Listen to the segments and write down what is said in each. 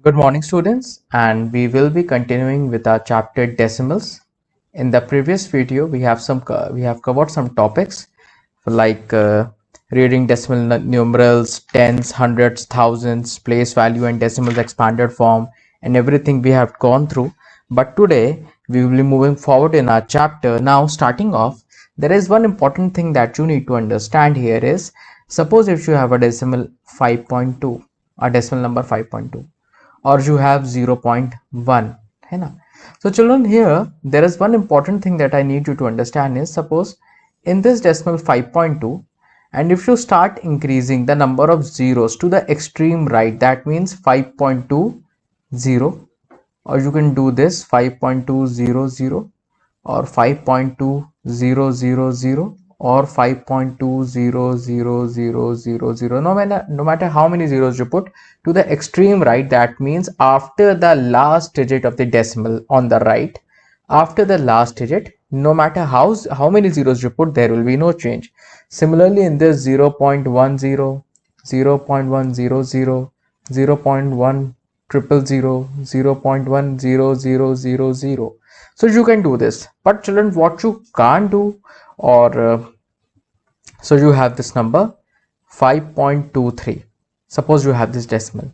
Good morning, students, and we will be continuing with our chapter decimals. In the previous video, we have covered some topics like reading decimal numerals, tens, hundreds, thousands, place value, and decimals expanded form, and everything we have gone through. But today we will be moving forward in our chapter. Now, starting off, there is one important thing that you need to understand here is suppose if you have a decimal 5.2, a decimal number 5.2 or you have 0.1 है ना. So children, here there is one important thing that I need you to understand is suppose in this decimal 5.2, and if you start increasing the number of zeros to the extreme right, that means 5.20, or you can do this 5.200 or 5.2000 or 5.200000. No matter how many zeros you put to the extreme right, that means after the last digit of the decimal on the right, after the last digit, no matter how many zeros you put, there will be no change. Similarly, in this 0.10, 0.100, 0.1 triple 0.10000. So you can do this, but children, what you can't do, or so you have this number 5.23. Suppose you have this decimal,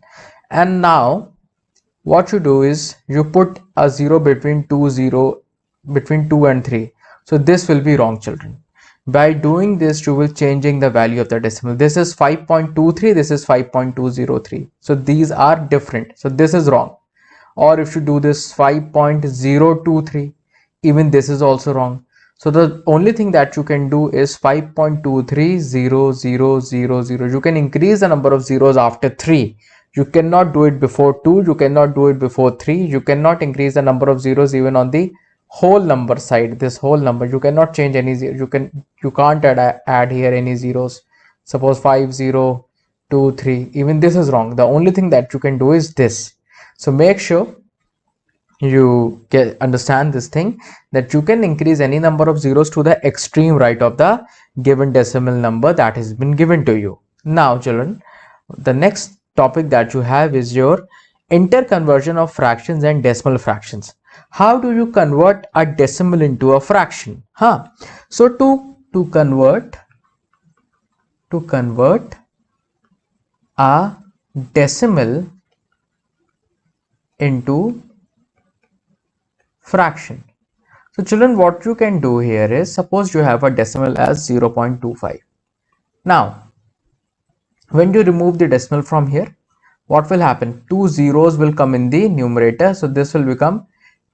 and now what you do is you put a zero between between 2 and 3. So this will be wrong, children. By doing this, you will changing the value of the decimal. This is 5.23, this is 5.203. So these are different, so this is wrong. Or if you do this 5.023, even this is also wrong. So the only thing that you can do is 5.230000. You can increase the number of zeros after 3. You cannot do it before 2, you cannot do it before 3. You cannot increase the number of zeros even on the whole number side. This whole number, you cannot change any zero. You can't add here any zeros. Suppose 5023, even this is wrong. The only thing that you can do is this. So make sure you understand this thing, that you can increase any number of zeros to the extreme right of the given decimal number that has been given to you. Now children, the next topic that you have is your interconversion of fractions and decimal fractions. How do you convert a decimal into a fraction? So to convert a decimal into fraction. So children, what you can do here is suppose you have a decimal as 0.25. Now when you remove the decimal from here, what will happen? Two zeros will come in the numerator, so this will become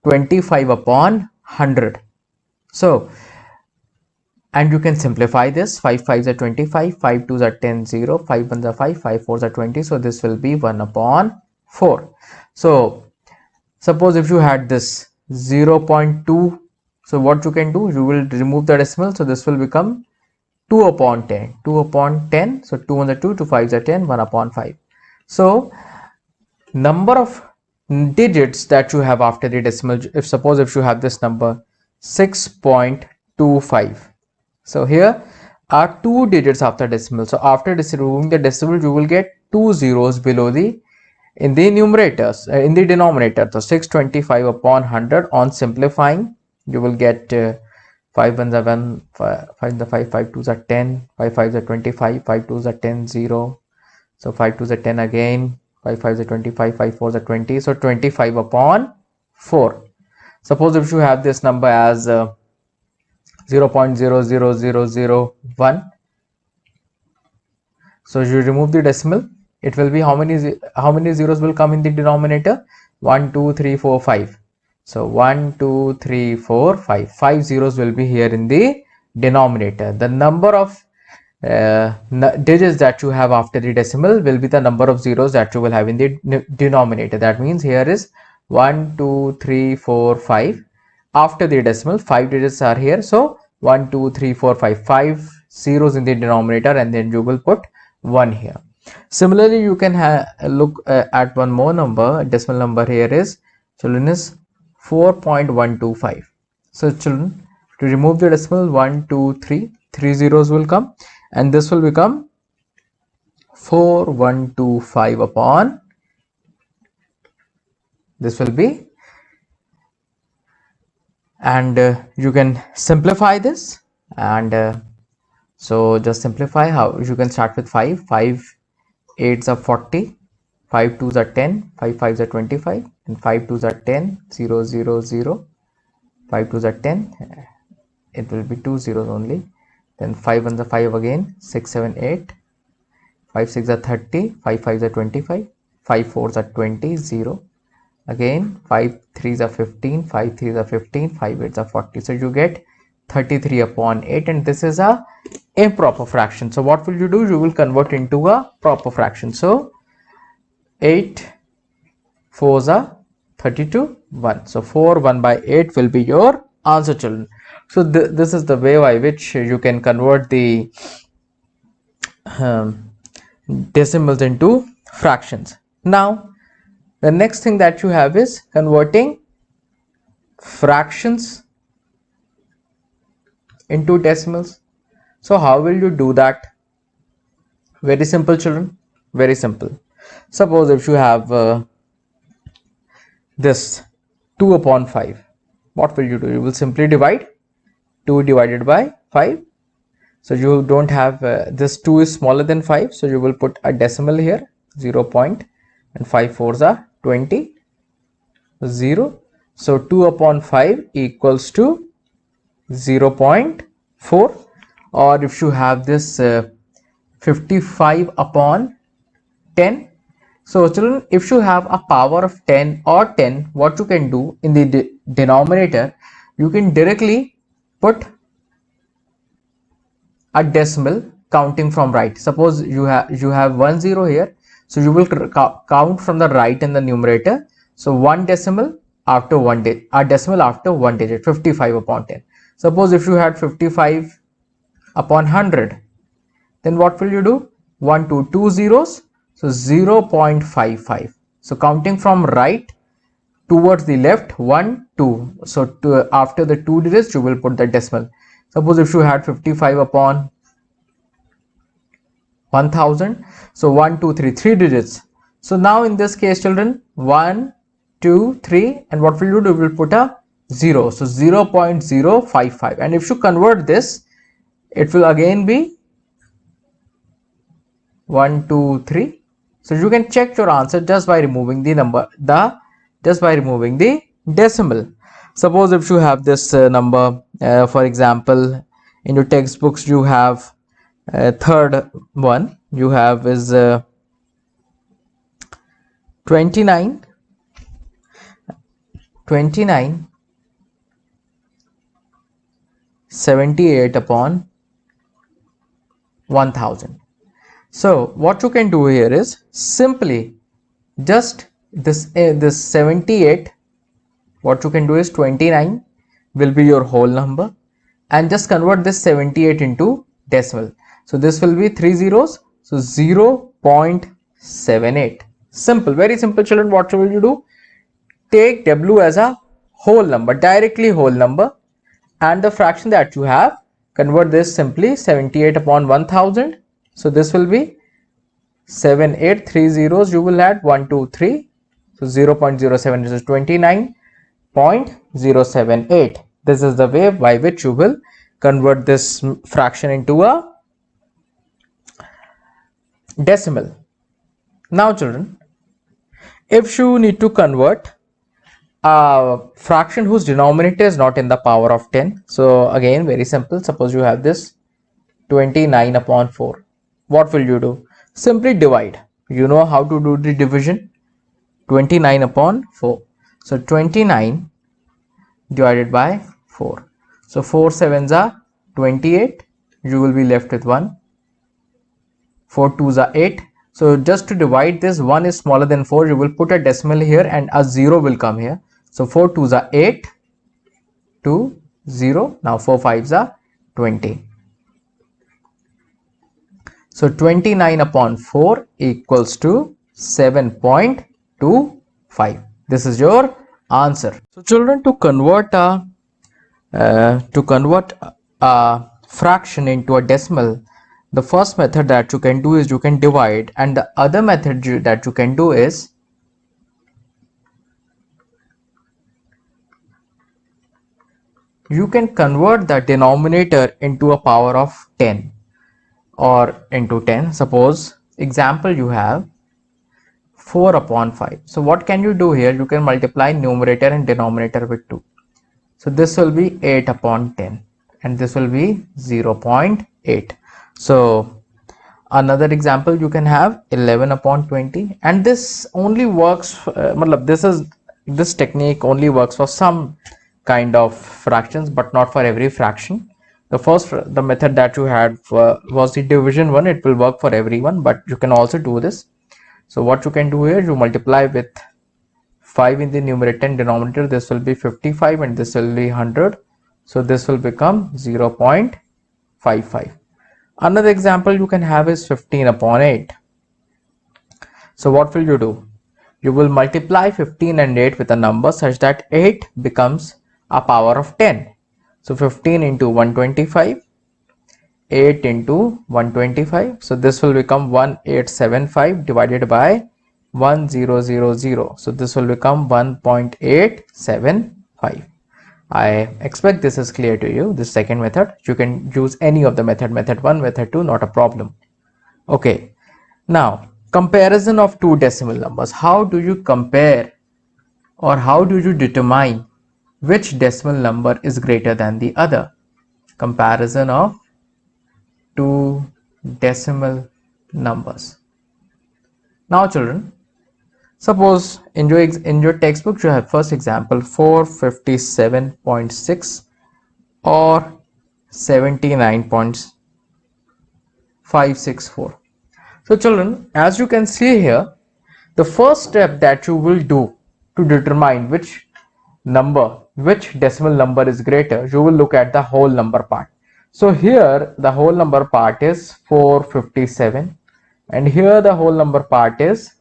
25 upon 100. So, and you can simplify this. 5 5s are 25, 5 2s are 10, 0, 5 1s are 5, 5 4s are 20. So this will be 1 upon 4. So suppose if you had this 0.2, so what you can do, you will remove the decimal, so this will become 2 upon 10, 2 upon 10. So 2 1s are 2, 2 5s are 10, 1 upon 5. So number of digits that you have after the decimal, if suppose if you have this number 6.25, so here are two digits after decimal. So after removing the decimal, you will get two zeros below the in the numerators, in the denominator. So 625 upon 100. On simplifying, you will get 5 1s are 1, 5 the 5, 5 2s are 10, 5 5s are 25, 5 2s are 10, 0. So 5 2s are 10 again, 5 5s are 25, 5 4s are 20. So 25 upon 4. Suppose if you have this number as 0.00001, so you remove the decimal, it will be how many zeros will come in the denominator? 1 2 3 4 5. So 1 2 3 4 5, 5 zeros will be here in the denominator. The number of digits that you have after the decimal will be the number of zeros that you will have in the denominator. That means here is 1 2 3 4 5. After the decimal, 5 digits are here, so 1 2 3 4 5, 5 zeros in the denominator, and then you will put 1 here. Similarly, you can look at one more number. Decimal number here is, children, is 4.125. So children, to remove the decimal, 1 2 3, 3 zeros will come, and this will become 4125 upon This will be, and you can simplify this, and so just simplify. How you can start with 5 8s are 40, 5 2s are 10, 5 5s are 25, and 5 2s are 10, 0 0 0, 5 2s are 10, it will be 2 zeros only. Then 5 1s are 5 again, 6 7 8, 5 6 are 30, 5 5s are 25, 5 4s are 20, 0. Again 5 3s are 15, 5 3s are 15, 5 8s are 40. So you get 33 upon 8, and this is a improper fraction. So what will you do? You will convert into a proper fraction. So 8 4s are 32, 1. So 4 1 by 8 will be your answer, children. So this is the way by which you can convert the decimals into fractions. Now the next thing that you have is converting fractions into decimals. So how will you do that? Very simple, children, very simple. Suppose if you have this 2 upon 5, what will you do? You will simply divide 2 divided by 5. So you don't have this 2 is smaller than 5, so you will put a decimal here, 0 point, and 5 fours are 20, 0. So 2 upon 5 equals to 0.4. Or if you have this 55 upon 10. So children, if you have a power of 10 or 10, what you can do in the denominator, you can directly put a decimal counting from right. Suppose you have 1 0 here, so you will count from the right in the numerator. So one decimal after one digit, a decimal after one digit, 55 upon 10. Suppose if you had 55 upon 100, then what will you do? 1 2 2 zeros, so 0.55. So counting from right towards the left, 1 2. So after the 2 digits you will put the decimal. Suppose if you had 55 upon 1000, so 1 2 3 3 digits. So now in this case, children, 1 2 3, and what will you do? You will put a 0, so 0.055, and if you convert this, it will again be 1 2 3. So you can check your answer just by removing the number, just by removing the decimal. Suppose if you have this number, for example, in your textbooks you have third one, you have is 29 78 upon 1000. So what you can do here is simply just this 78, what you can do is 29 will be your whole number, and just convert this 78 into decimal. So this will be 3 zeros, so 0.78. Simple, very simple, children. What will you do? Take W as a whole number, directly whole number, and the fraction that you have, convert this simply 78 upon 1000. So this will be 7 8 3 zeros, you will add 1 2 3, so 0.07 is 29.078. This is the way by which you will convert this fraction into a decimal. Now children, if you need to convert a fraction whose denominator is not in the power of 10, so again very simple. Suppose you have this 29 upon 4. What will you do? Simply divide. You know how to do the division. 29 upon 4. So 29 divided by 4. So 4 sevens are 28. You will be left with 1. 4 twos are 8. So just to divide this, 1 is smaller than 4. You will put a decimal here and a 0 will come here. So 4 twos are 8. 2 0. Now 4 fives are 20. So 29 upon 4 equals to 7.25. This is your answer. So children, to convert a fraction into a decimal, the first method that you can do is you can divide, and the other method that you can do is you can convert the denominator into a power of 10 or into 10. Suppose example, you have 4 upon 5. So what can you do here? You can multiply numerator and denominator with 2. So this will be 8 upon 10 and this will be 0.8. So another example, you can have 11 upon 20, and this only works, this technique only works for some kind of fractions but not for every fraction. The method that you had was the division one. It will work for everyone, but you can also do this. So what you can do here, you multiply with 5 in the numerator and denominator. This will be 55 and this will be 100. So this will become 0.55. Another example you can have is 15 upon 8. So what will you do? You will multiply 15 and 8 with a number such that 8 becomes a power of 10. So 15 into 125, 8 into 125. So this will become 1875 divided by 1000. So this will become 1.875. I expect this is clear to you. This second method, you can use any of the method 1, method 2, not a problem. Okay, now comparison of two decimal numbers. How do you compare or how do you determine which decimal number is greater than the other? Comparison of two decimal numbers. Now children, suppose in your textbook you have first example 457.6 or 79.564. So children, as you can see here, the first step that you will do to determine which decimal number is greater, you will look at the whole number part. So here the whole number part is 457 and here the whole number part is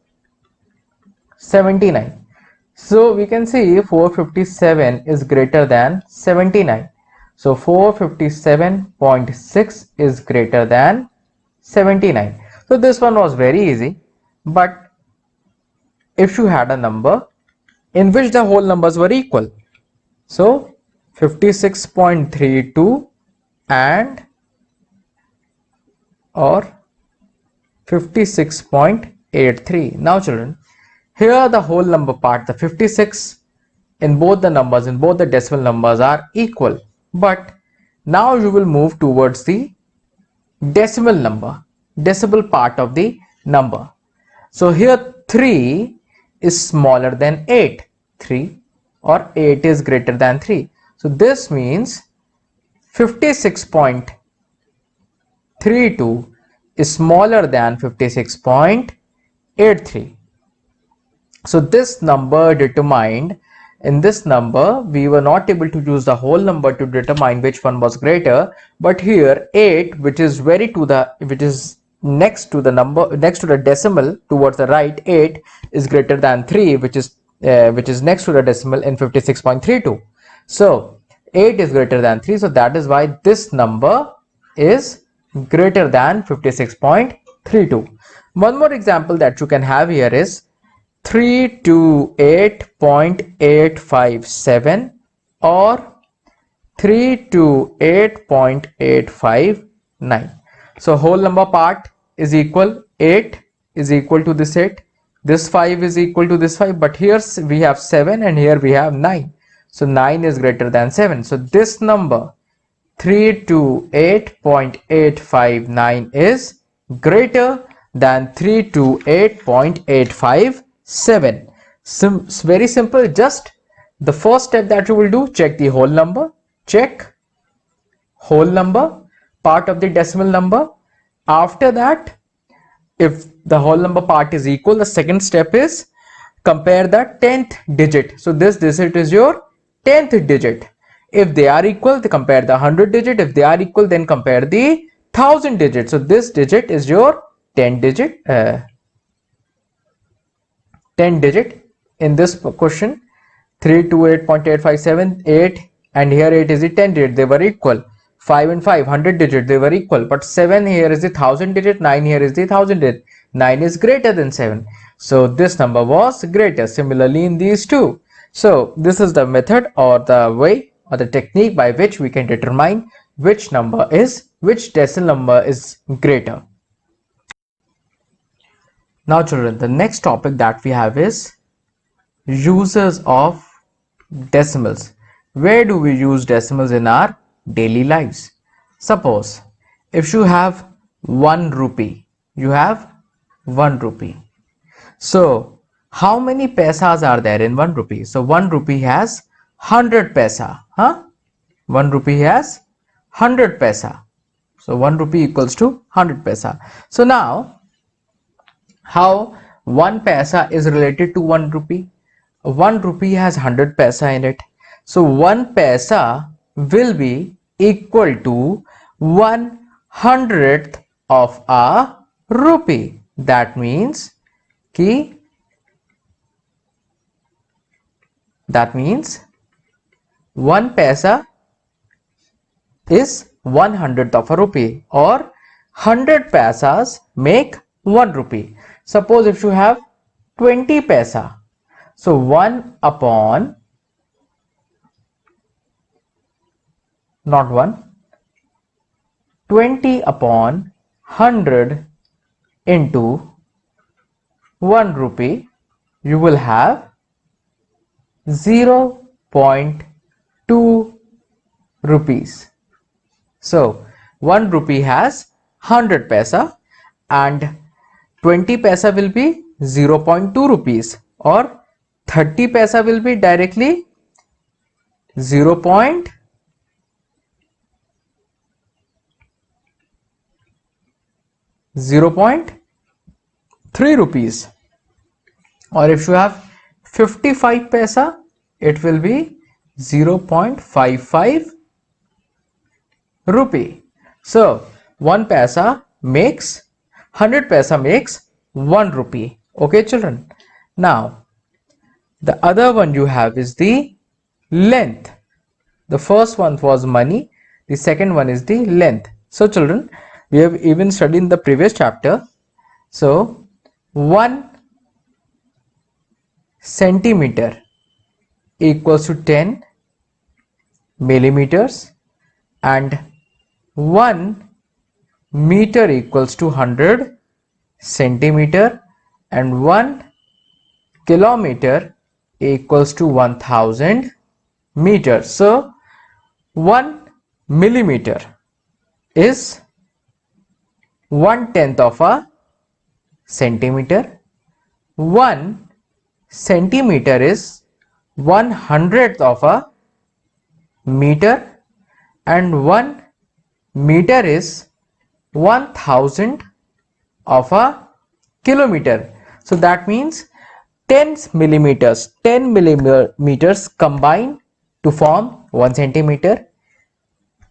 79. So we can see 457 is greater than 79. So 457.6 is greater than 79. So this one was very easy, but if you had a number in which the whole numbers were equal, so 56.32 and or 56.83. Now children, here the whole number part, the 56 in both the numbers, in both the decimal numbers are equal, but now you will move towards the decimal part of the number. So here 3 is smaller than 8, 3 or 8 is greater than 3. So this means 56.32 is smaller than 56.83. So this number determined, in this number we were not able to use the whole number to determine which one was greater, but here 8, which is next to the number, next to the decimal towards the right, 8 is greater than 3, which is next to the decimal in 56.32. So 8 is greater than 3, so that is why this number is greater than 56.32. One more example that you can have here is 328.857 or 328.859. So whole number part is equal, 8 is equal to this 8, this 5 is equal to this 5, but here we have 7 and here we have 9. So 9 is greater than 7. So this number 328.859 is greater than 328.857. Very simple. Just the first step that you will do, check the whole number, check whole number part of the decimal number. After that, if the whole number part is equal, the second step is compare the 10th digit. So this digit is your 10th digit. If they are equal, they compare the 100 digit. If they are equal, then compare the 1000 digit. So this digit is your 10 digit. 10 digit in this question. 328.857, 8 and here 8 is the 10 digit, they were equal. 5 and 5, 100 digit, they were equal, but 7 here is the 1000 digit, 9 here is the 1000 digit. 9 is greater than 7, so this number was greater. Similarly in these two. So this is the method or the way or the technique by which we can determine which decimal number is greater. Now children, the next topic that we have is uses of decimals. Where do we use decimals in our daily lives? Suppose if you have 1 rupee, you have 1 rupee. So how many paisas are there in 1 rupee? So 1 rupee has 100 paisa. 1 rupee has 100 paisa. So 1 rupee equals to 100 paisa. So now how 1 paisa is related to 1 rupee? 1 rupee has 100 paisa in it. So 1 paisa will be equal to 1/100th of a rupee. That means 1 paisa is 1/100th of a rupee, or 100 paisas make 1 rupee. Suppose if you have 20 paisa, so 1 upon, not 1, 20 upon 100 into 1 rupee, you will have 0.2 rupees. So 1 rupee has 100 paisa and 20 paisa will be 0.2 rupees, or 30 paisa will be directly 0.3 rupees, or if you have 55 paisa, it will be 0.55 rupee. So 1 paisa makes 100 paisa makes 1 rupee. Okay children. Now the other one you have is the length. The first one was money, the second one is the length. So children, we have even studied in the previous chapter. So 1 centimeter equals to 10 millimeters, and 1 meter equals to 100 centimeter, and 1 kilometer equals to 1000 meters. So 1 millimeter is 1/10th of a centimeter, 1 centimeter is 1/100th of a meter, and 1 meter is 1000 of a kilometer. So that means 10 millimeters combine to form 1 centimeter,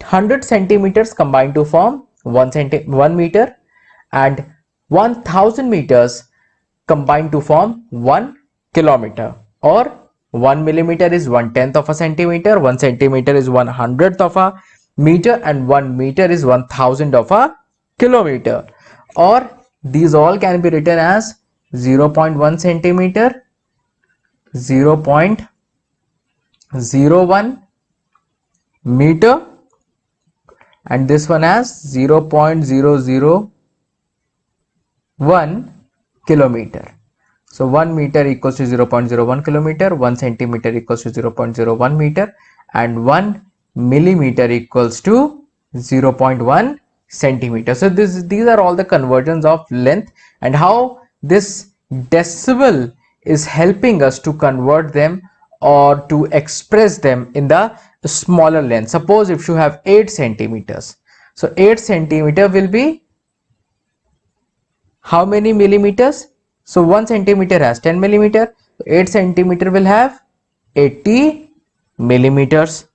100 centimeters combine to form 1 meter, and 1000 meters combine to form 1 kilometer, or 1 millimeter is 1/10th of a centimeter, 1 centimeter is 1/100th of a meter, and 1 meter is 1000 of a kilometer, or these all can be written as 0.1 centimeter, 0.01 meter, and this one as 0.001 kilometer. So 1 meter equals to 0.01 kilometer, 1 centimeter equals to 0.01 meter, and 1 millimeter equals to 0.1 centimeter. So these are all the conversions of length, and how this decimal is helping us to convert them or to express them in the smaller length. Suppose if you have 8 centimeters, so 8 centimeter will be how many millimeters? So 1 centimeter has 10 millimeter, 8 centimeter will have 80 millimeters.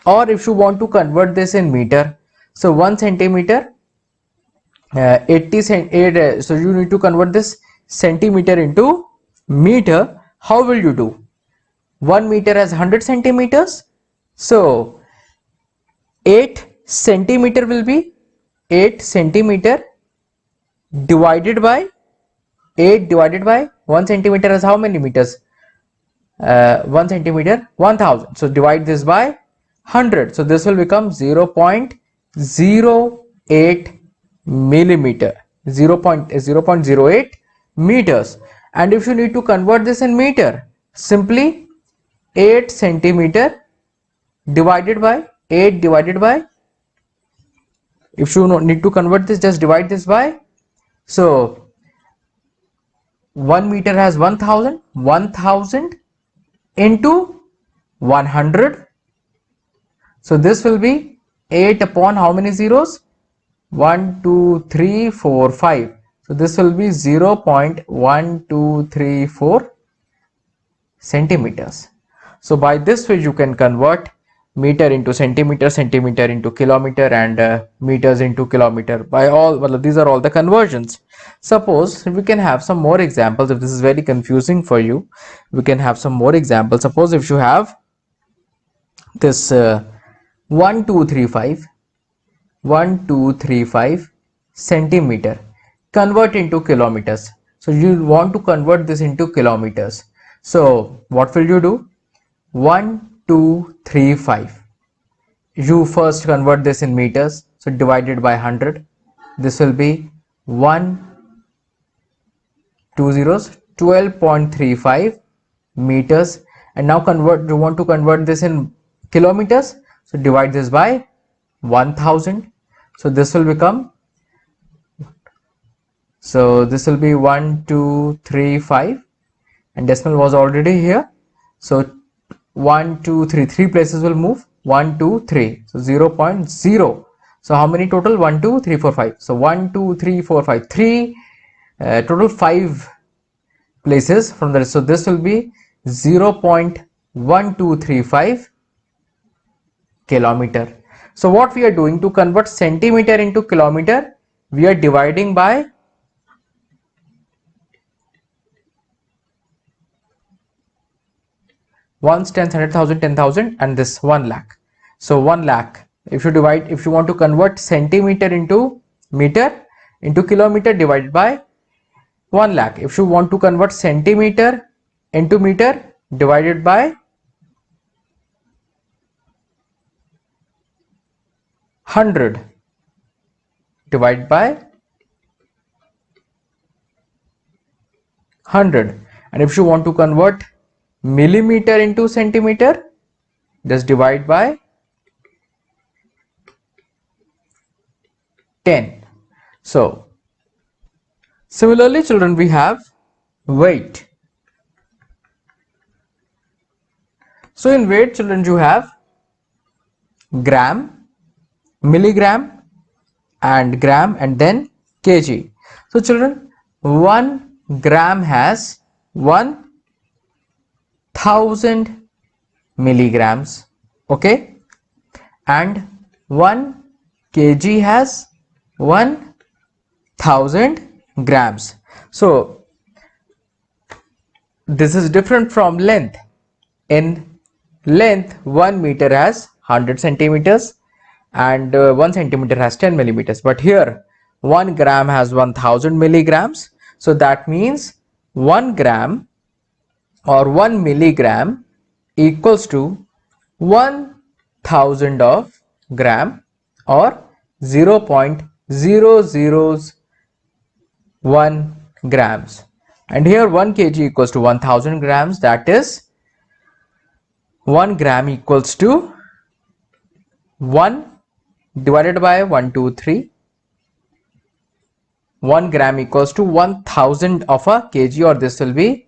Or if you want to convert this in meter, so 1 centimeter 80 so you need to convert this centimeter into meter. How will you do? 1 meter has 100 centimeters, so 8 centimeter will be 8 centimeter divided by 8 divided by 1 centimeter is how many meters? 1 centimeter 1000. So divide this by 100. So this will become 0.08 millimeter, 0.08 meters. And if you need to convert this in meter, simply 8 centimeter divided by 8 divided by, if you need to convert this, just divide this by, so 1 meter has 1000, 1000 into 100. So this will be 8 upon how many zeros? 1, 2, 3, 4, 5. So this will be 0.1234 centimeters. So by this way you can convert meter into centimeter, centimeter into kilometer, and meters into kilometer. By all, well, these are all the conversions. Suppose we can have some more examples. If this is very confusing for you, we can have some more examples. Suppose if you have this 1235 centimeter, convert into kilometers. So you want to convert this into kilometers. So what will you do? 1235, you first convert this in meters, so divided by 100. This will be 1 2 zeros, 12.35 meters. And now you want to convert this in kilometers, so divide this by 1000. So this will become, so this will be 1235, and decimal was already here, so 1 2 3, 3 places will move, 1 2 3, so 0.0. So how many total? 1 2 3 4 5. So 1 2 3 4 5, 3 total 5 places from the, so this will be 0.1235 kilometer. So what we are doing to convert centimeter into kilometer, we are dividing by ones, tens, 100,000, 10,000, and this 1 lakh. So 1 lakh, if you want to convert centimeter into meter into kilometer, divided by 1 lakh. If you want to convert centimeter into meter, divided by 100, divided by 100. And if you want to convert millimeter into centimeter, just divide by 10. So similarly, children, we have weight. So in weight, children, you have gram, milligram, and gram, and then kg. So children, 1 gram has 1000 milligrams, okay, and 1 kg has 1000 grams. So this is different from length. In length, 1 meter has 100 centimeters, and 1 centimeter has 10 millimeters. But here 1 gram has 1000 milligrams. So that means 1 gram or 1 milligram equals to 1000 of gram, or 0.001 grams. And here 1 kg equals to 1000 grams, that is 1 gram equals to 1 divided by 1 2 3. 1 gram equals to 1000 of a kg, or this will be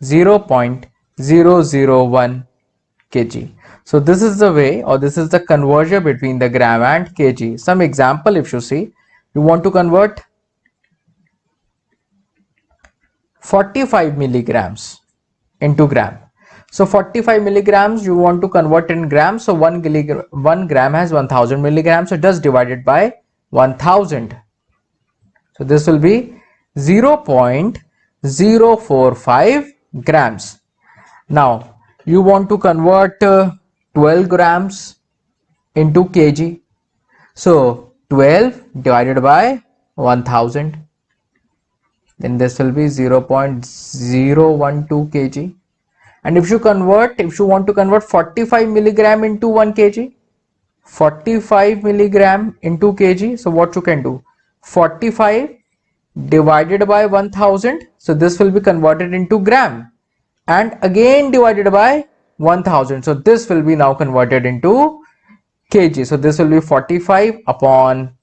0.001 kg. So this is the way, or this is the conversion between the gram and kg. Some example, if you see, you want to convert 45 milligrams into gram. So 45 milligrams you want to convert in grams. So 1 gram has 1000 milligrams. So just divided by 1000. So this will be 0.045 grams. Now you want to convert 12 grams into kg. So 12 divided by 1000. Then this will be 0.012 kg. And if you want to convert 45 milligram into 1 kg, 45 milligram into kg. So what you can do, 45 divided by 1000, so this will be converted into gram, and again divided by 1000, so this will be now converted into kg. So this will be 45 upon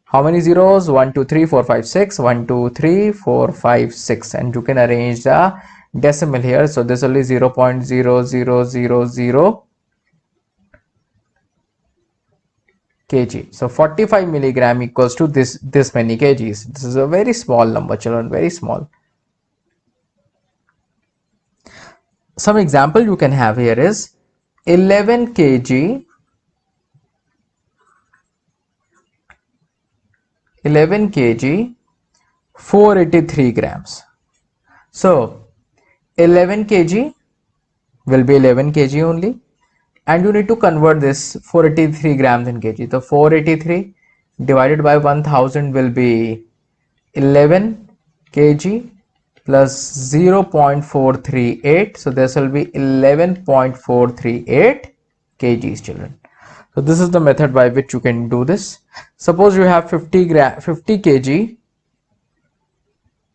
how many zeros, 1 2 3 4 5 6, 1 2 3 4 5 6, and you can arrange the decimal here. So this will be 0.0000 kg. So 45 milligram equals to this many kgs. This is a very small number, children, very small. Some example you can have here is 11 kg 483 grams. So 11 kg will be 11 kg only, and you need to convert this 483 grams in kg. So 483 divided by 1000 will be 11 kg plus 0.438. So this will be 11.438 kgs, children. So this is the method by which you can do this. Suppose you have 50 kg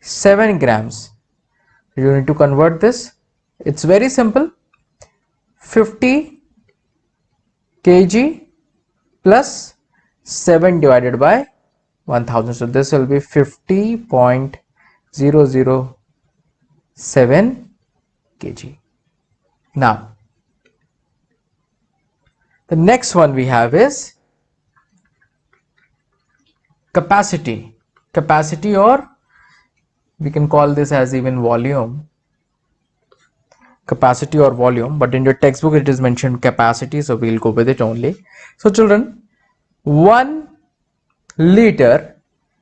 7 grams. You need to convert this. It's very simple. 50 kg plus 7 divided by 1000. So this will be 50.007 kg. Now the next one we have is capacity. Capacity, or we can call this as even volume. Capacity or volume, but in your textbook it is mentioned capacity, so we'll go with it only. So children, 1 liter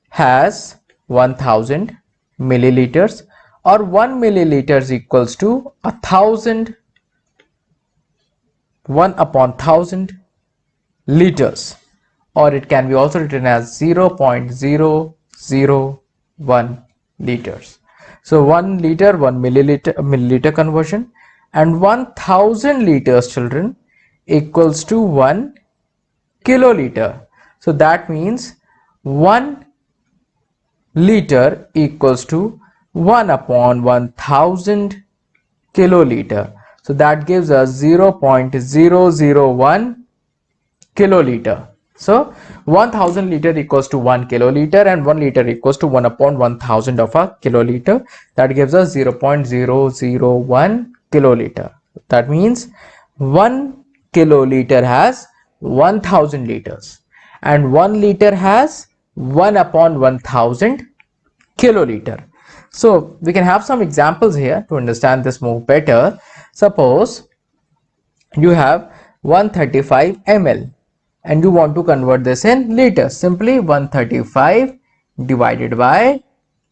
has 1000 milliliters, or 1 milliliters equals to 1000, 1 upon 1000 liters, or it can be also written as 0.001 liters. So 1 liter, 1 milliliter conversion, and 1000 liters, children, equals to 1 kiloliter. So that means 1 liter equals to 1 upon 1000 kiloliter. So that gives us 0.001 kiloliter. So 1000 liter equals to 1 kiloliter, and 1 liter equals to 1 upon 1000 of a kiloliter. That gives us 0.001 kiloliter. That means 1 kiloliter has 1000 liters, and 1 liter has 1 upon 1000 kiloliter. So we can have some examples here to understand this more better. Suppose you have 135 ml and you want to convert this in liters. Simply 135 divided by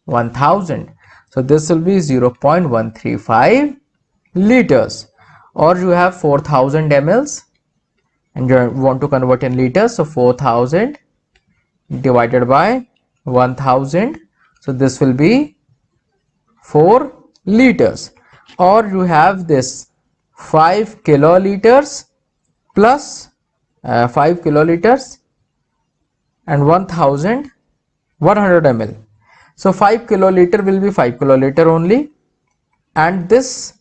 1000. So this will be 0.135 liters. Or you have 4000 mls and you want to convert in liters. So 4000 divided by 1000. So this will be 4 liters. Or you have this 5 kiloliters plus 5 kiloliters and 1100 ml. So 5 kiloliter will be 5 kiloliter only, and this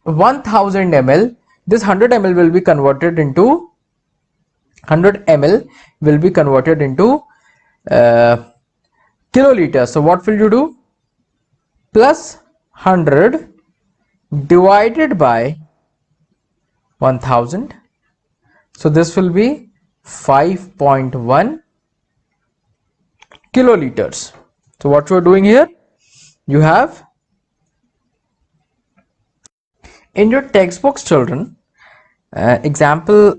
1000 ml, this 100 ml will be converted into 100 ml will be converted into kiloliters. So what will you do? Plus 100 divided by 1000. So this will be 5.1 kiloliters. So what you are doing here, you have in your textbooks, children, example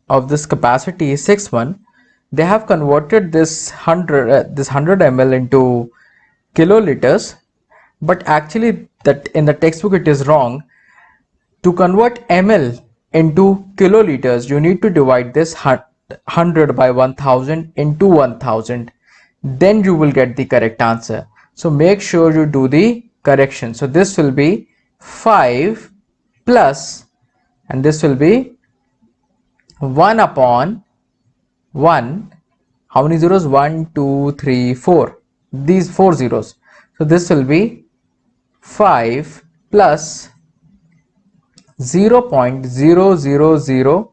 of this capacity is 6.1. They have converted this 100 ml into kiloliters, but actually that in the textbook it is wrong. To convert ml into kiloliters, you need to divide this 100 by 1000 into 1000, then you will get the correct answer. So make sure you do the correction. So this will be 5 plus, and this will be 1 upon 1. How many zeros? 1, 2, 3, 4. These 4 zeros. So this will be 5 plus 0.000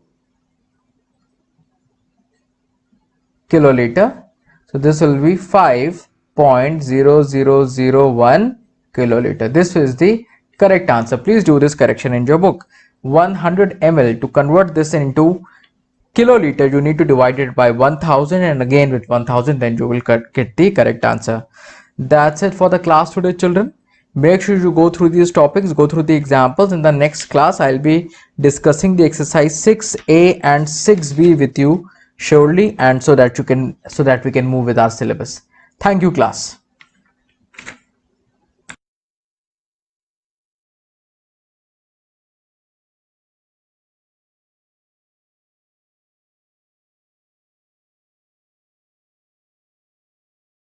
kiloliter. So this will be 5.0001 kiloliter. This is the correct answer. Please do this correction in your book. 100 ml. To convert this into kiloliter, you need to divide it by 1000 and again with 1000, then you will get the correct answer. That's it for the class today, children. Make sure you go through these topics, go through the examples. In the next class, I'll be discussing the exercise 6A and 6B with you surely, and so that we can move with our syllabus. Thank you, class.